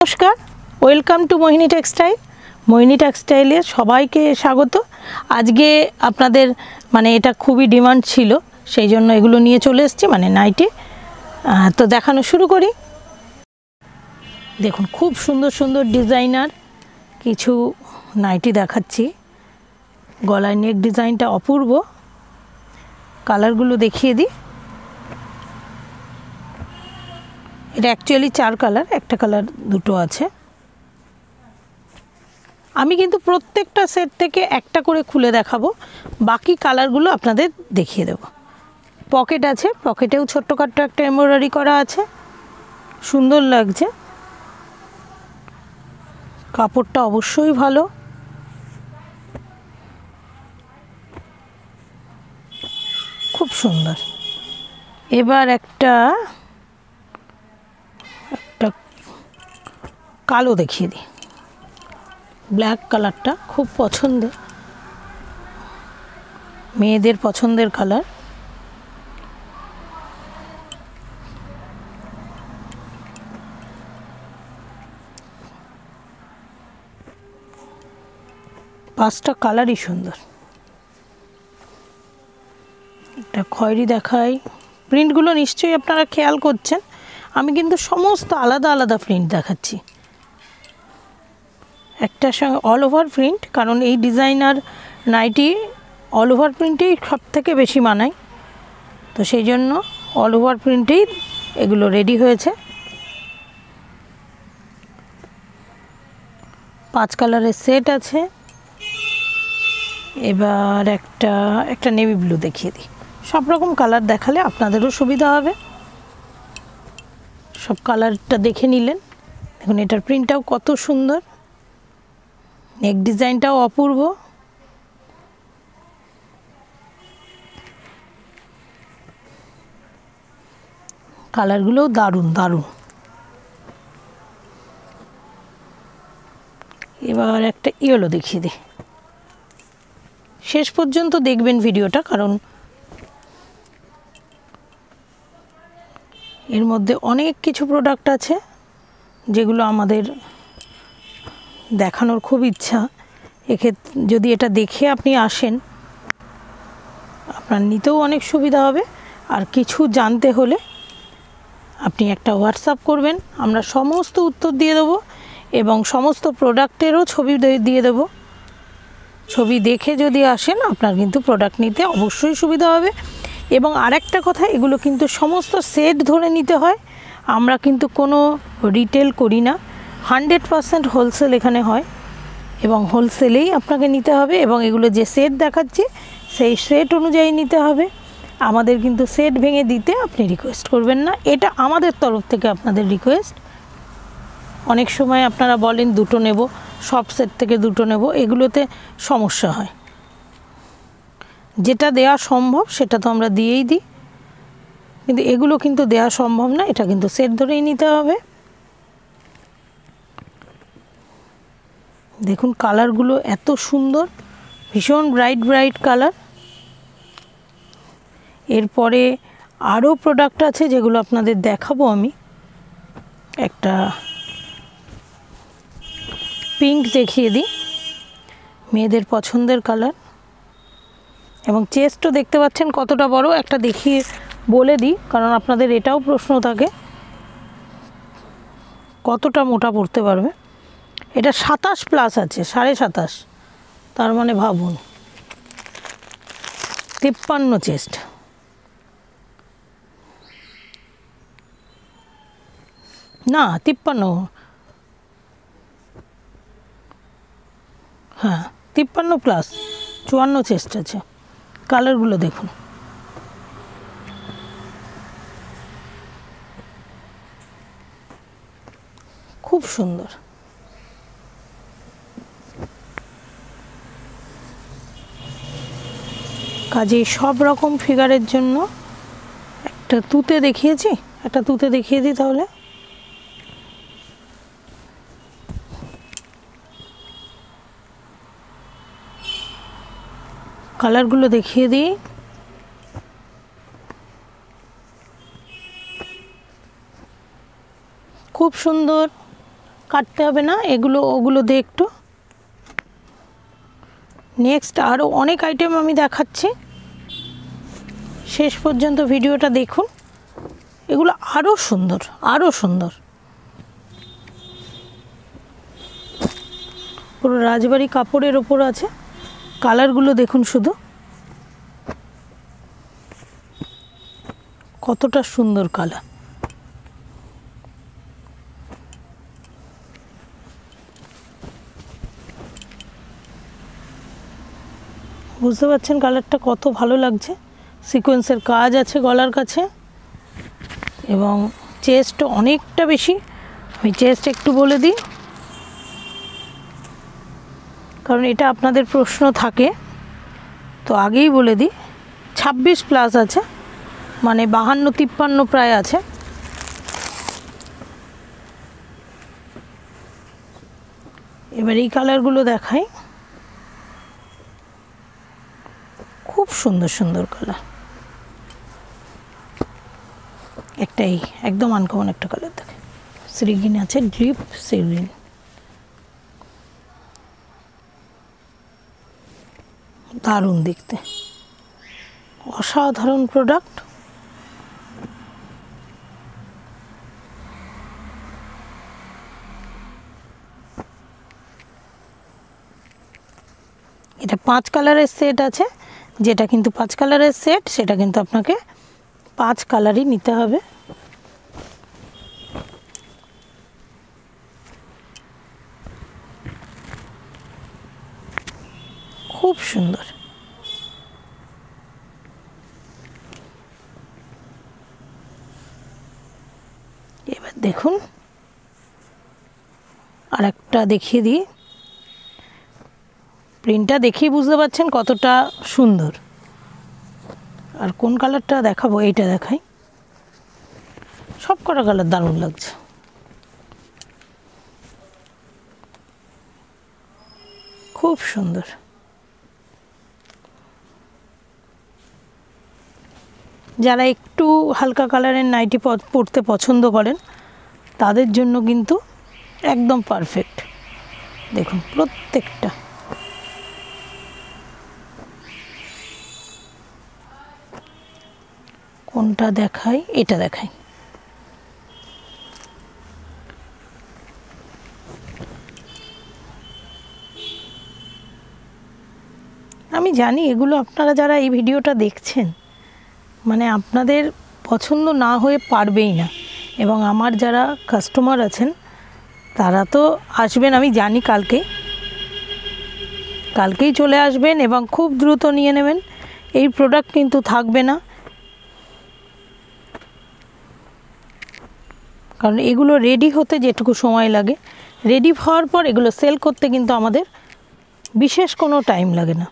নমস্কার, welcome to Mohini textile. মোহিনী টেক্সটাইলে সবাইকে স্বাগত। আজকে আপনাদের এটা খুবই ডিমান্ড ছিল, সেই জন্য এগুলো নিয়ে চলে এসেছি, নাইটি। তো দেখানো শুরু করি। দেখুন, খুব সুন্দর সুন্দর ডিজাইনার কিছু নাইটি দেখাচ্ছি। গলায় নেক ডিজাইনটা অপূর্ব। কালারগুলো দেখিয়ে দিই। এটা অ্যাকচুয়ালি 4 কালার, একটা কালার দুটো আছে। আমি কিন্তু প্রত্যেকটা সেট থেকে একটা করে খুলে দেখাবো, বাকি কালারগুলো আপনাদের দেখিয়ে দেব। পকেট আছে, পকেটেও ছোট্টখাট্ট একটা এমব্রয়ডারি করা আছে, সুন্দর লাগছে। কাপড়টা অবশ্যই ভালো। খুব সুন্দর। এবার একটা কালো দেখিয়ে দিই। ব্ল্যাক কালারটা খুব পছন্দের, মেয়েদের পছন্দের কালার। পাঁচটা কালারই সুন্দর। একটা খয়েরি দেখাই। প্রিন্টগুলো নিশ্চয়ই আপনারা খেয়াল করছেন, আমি কিন্তু সমস্ত আলাদা আলাদা প্রিন্ট দেখাচ্ছি। একটার সঙ্গে অল ওভার প্রিন্ট, কারণ এই ডিজাইনার নাইটি অল ওভার প্রিন্টেই সব থেকে বেশি মানায়, তো সেই জন্য অল ওভার প্রিন্টেই এগুলো রেডি হয়েছে। 5 কালারের সেট আছে। এবার একটা নেভি ব্লু দেখিয়ে দিই। সব রকম কালার দেখালে আপনাদেরও সুবিধা হবে। সব কালারটা দেখে নিলেন। দেখুন, এটার প্রিন্টটাও কত সুন্দর, নেক ডিজাইনটাও অপূর্ব। কালারগুলোও দারুণ দারুণ। এবার একটা ইয়েলো দেখিয়ে দিই। শেষ পর্যন্ত দেখবেন ভিডিওটা, কারণ এর মধ্যে অনেক কিছু প্রোডাক্ট আছে যেগুলো আমাদের দেখানোর খুব ইচ্ছা। এক্ষেত্রে যদি এটা দেখে আপনি আসেন, আপনার নিতেও অনেক সুবিধা হবে। আর কিছু জানতে হলে আপনি একটা হোয়াটসঅ্যাপ করবেন, আমরা সমস্ত উত্তর দিয়ে দেবো এবং সমস্ত প্রোডাক্টেরও ছবি দিয়ে দেবো। ছবি দেখে যদি আসেন, আপনার কিন্তু প্রোডাক্ট নিতে অবশ্যই সুবিধা হবে। এবং আরেকটা কথা, এগুলো কিন্তু সমস্ত সেট ধরে নিতে হয়। আমরা কিন্তু কোনো রিটেল করি না, 100% হোলসেল এখানে হয় এবং হোলসেলেই আপনাকে নিতে হবে। এবং এগুলো যে সেট দেখাচ্ছি সেই সেট অনুযায়ী নিতে হবে। আমাদের কিন্তু সেট ভেঙে দিতে আপনি রিকোয়েস্ট করবেন না, এটা আমাদের তরফ থেকে আপনাদের রিকোয়েস্ট। অনেক সময় আপনারা বলেন দুটো নেব, সব সেট থেকে দুটো নেব, এগুলোতে সমস্যা হয়। যেটা দেওয়া সম্ভব সেটা তো আমরা দিয়েই দিই, কিন্তু এগুলো কিন্তু দেওয়া সম্ভব না, এটা কিন্তু সেট ধরেই নিতে হবে। দেখুন, কালারগুলো এত সুন্দর, ভীষণ ব্রাইট ব্রাইট কালার। এরপরে আরও প্রোডাক্ট আছে যেগুলো আপনাদের দেখাবো আমি। একটা পিঙ্ক দেখিয়ে দিই, মেয়েদের পছন্দের কালার। এবং চেস্টও দেখতে পাচ্ছেন কতটা বড়, একটা দেখিয়ে বলে দিই, কারণ আপনাদের এটাও প্রশ্ন থাকে কতটা মোটা পড়তে পারবে। এটা 27+ আছে, 27.5, তার মানে ভাবুন 53 চেস্ট। না, 53, হ্যাঁ 53+, 54 চেস্ট আছে। কালারগুলো দেখুন, খুব সুন্দর। কাজেই সব রকম ফিগারের জন্য একটা তুতে দেখিয়েছি, একটা তুতে দেখিয়ে দিই তাহলে। কালারগুলো দেখিয়ে দিই। খুব সুন্দর কাটতে হবে না, এগুলো ওগুলো দিয়ে একটু। নেক্সট আরও অনেক আইটেম আমি দেখাচ্ছি, শেষ পর্যন্ত ভিডিওটা দেখুন। এগুলো আরও সুন্দর, আরও সুন্দর। পুরো রাজবাড়ি কাপড়ের ওপর আছে। কালারগুলো দেখুন শুধু, কতটা সুন্দর কালার। বুঝতে পারছেন কালারটা কত ভালো লাগছে। সিকোয়েন্সের কাজ আছে গলার কাছে এবং চেস্ট অনেকটা বেশি। আমি চেস্ট একটু বলে দিই, কারণ এটা আপনাদের প্রশ্ন থাকে, তো আগেই বলে দিই। 26 প্লাস আছে, মানে 52-53 প্রায় আছে। এবার এই কালারগুলো দেখাই, খুব সুন্দর সুন্দর কালার। একটাই একদম আনকমন একটা কালার দেখে, সি গ্রিন আছে, ডিপ সি গ্রিন। দারুণ দেখতে, অসাধারণ প্রোডাক্ট। এটা 5 কালারের সেট আছে, যেটা কিন্তু 5 কালারের সেট, সেটা কিন্তু আপনাকে 5 কালারই নিতে হবে। খুব সুন্দর। এবার দেখুন আর একটা দেখিয়ে দিই, প্রিন্টটা দেখেই বুঝতে পারছেন কতটা সুন্দর। আর কোন কালারটা দেখাবো, এইটা দেখাই। সব কটা কালার দারুণ লাগছে। খুব সুন্দর। যারা একটু হালকা কালারের নাইটি পরতে পছন্দ করেন তাদের জন্য কিন্তু একদম পারফেক্ট। দেখুন প্রত্যেকটা। কোনটা দেখাই, এটা দেখাই। আমি জানি এগুলো আপনারা যারা এই ভিডিওটা দেখছেন, মানে আপনাদের পছন্দ না হয়ে পারবেই না, এবং আমার যারা কাস্টমার আছেন তারা তো আসবেন, আমি জানি কালকেই চলে আসবেন এবং খুব দ্রুত নিয়ে নেবেন। এই প্রোডাক্ট কিন্তু থাকবে না, কারণ এগুলো রেডি হতে যেটুকু সময় লাগে, রেডি হওয়ার পর এগুলো সেল করতে কিন্তু আমাদের বিশেষ কোনো টাইম লাগে না।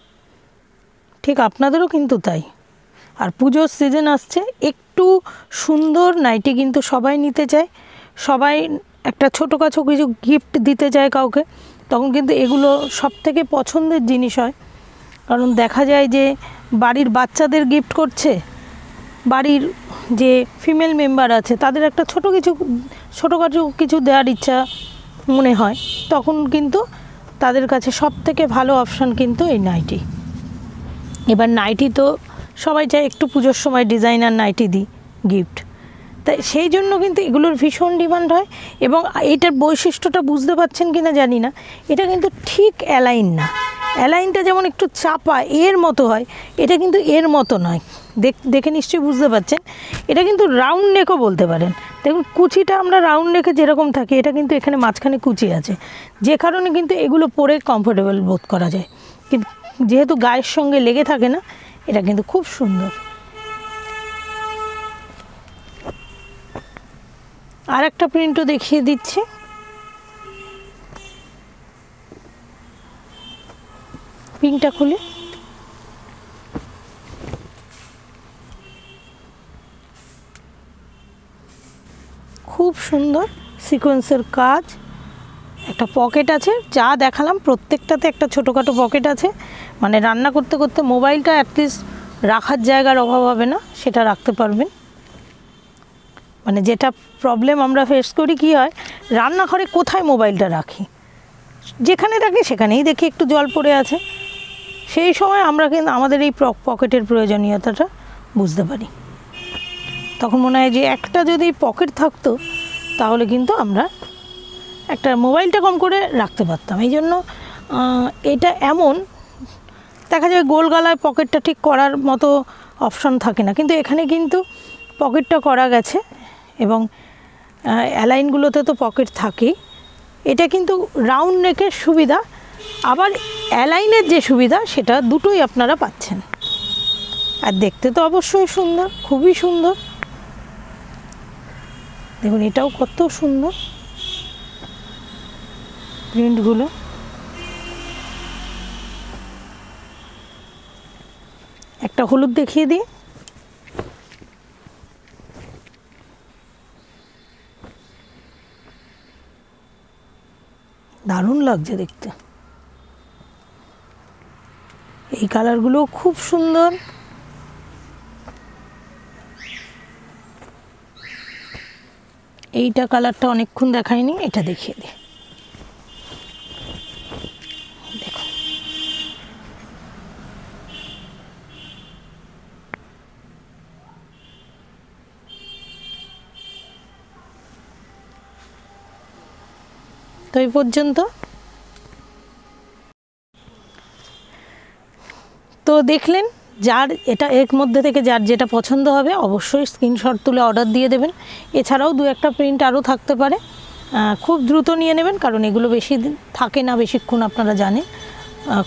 ঠিক আপনাদেরও কিন্তু তাই। আর পুজোর সিজন আসছে, একটু সুন্দর নাইটি কিন্তু সবাই নিতে চায়, সবাই একটা ছোটোখাটো কিছু গিফট দিতে চায় কাউকে, তখন কিন্তু এগুলো সবথেকে পছন্দের জিনিস হয়। কারণ দেখা যায় যে বাড়ির বাচ্চাদের গিফট করছে, বাড়ির যে ফিমেল মেম্বার আছে তাদের একটা ছোটোখাটো কিছু দেওয়ার ইচ্ছা মনে হয়, তখন কিন্তু তাদের কাছে সবথেকে ভালো অপশান কিন্তু এই নাইটি। এবার নাইটি তো সবাই চায় একটু পুজোর সময় ডিজাইনার নাইটি দিই গিফট, তাই সেই জন্য কিন্তু এগুলোর ভীষণ ডিমান্ড হয়। এবং এইটার বৈশিষ্ট্যটা বুঝতে পারছেন কি না জানি না, এটা কিন্তু ঠিক অ্যালাইন না। অ্যালাইনটা যেমন একটু চাপা এর মতো হয়, এটা কিন্তু এর মতো নয়। দেখে নিশ্চয়ই বুঝতে পারছেন, এটা কিন্তু রাউন্ড নেকও বলতে পারেন। দেখুন কুচিটা আমরা রাউন্ড নেকে যেরকম থাকে, এটা কিন্তু এখানে মাঝখানে কুচি আছে, যে কারণে কিন্তু এগুলো পরে কমফোর্টেবল বোধ করা যায়, কিন্তু যেহেতু গায়ের সঙ্গে লেগে থাকে না, এটা কিন্তু খুব সুন্দর। আর একটা প্রিন্টও দেখিয়ে দিচ্ছি, পিঙ্কটা খুলে। খুব সুন্দর সিকোয়েন্সের কাজ, একটা পকেট আছে, যা দেখালাম প্রত্যেকটাতে একটা ছোটোখাটো পকেট আছে, মানে রান্না করতে করতে মোবাইলটা অ্যাটলিস্ট রাখার জায়গার অভাব হবে না, সেটা রাখতে পারবেন। মানে যেটা প্রবলেম আমরা ফেস করি কি হয়, রান্নাঘরে কোথায় মোবাইলটা রাখি, যেখানে রাখি সেখানেই দেখি একটু জল পড়ে আছে, সেই সময় আমরা কিন্তু আমাদের এই পকেটের প্রয়োজনীয়তাটা বুঝতে পারি। তখন মনে হয় যে একটা যদি পকেট থাকতো তাহলে কিন্তু আমরা একটা মোবাইলটা কম করে রাখতে পারতাম। এই জন্য এটা এমন দেখা যায় গোল গলায় পকেটটা ঠিক করার মতো অপশন থাকে না, কিন্তু এখানে কিন্তু পকেটটা করা গেছে এবং অ্যালাইনগুলোতে তো পকেট থাকেই। এটা কিন্তু রাউন্ড নেকের সুবিধা, আবার অ্যালাইনের যে সুবিধা সেটা দুটোই আপনারা পাচ্ছেন। আর দেখতে তো অবশ্যই সুন্দর, খুবই সুন্দর। দেখুন এটাও কত সুন্দর প্রিন্টগুলো। একটা হলুদ দেখিয়ে দিই, দারুণ লাগছে দেখতে। এই কালারগুলো খুব সুন্দর। এইটা কালারটা অনেকক্ষণ দেখায়নি, এটা দেখিয়ে দিই। দেখুন তো এই পর্যন্ত। তো দেখলেন, যার এটা এর মধ্যে থেকে যার যেটা পছন্দ হবে অবশ্যই স্ক্রিনশট তুলে অর্ডার দিয়ে দেবেন। এছাড়াও দু একটা প্রিন্ট আরও থাকতে পারে, খুব দ্রুত নিয়ে নেবেন, কারণ এগুলো বেশি দিন থাকে না, বেশিক্ষণ আপনারা জানেন।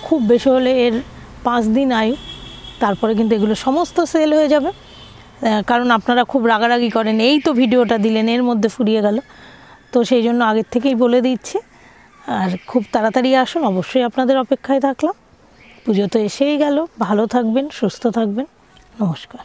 খুব বেশি হলে এর 5 দিন আয়ু, তারপরে কিন্তু এগুলো সমস্ত সেল হয়ে যাবে। কারণ আপনারা খুব রাগারাগি করেন, এই তো ভিডিওটা দিলেন এর মধ্যে ফুরিয়ে গেল, তো সেই জন্য আগের থেকেই বলে দিচ্ছি। আর খুব তাড়াতাড়ি আসুন, অবশ্যই আপনাদের অপেক্ষায় থাকলাম। পুজো তো এসেই গেল, ভালো থাকবেন, সুস্থ থাকবেন, নমস্কার।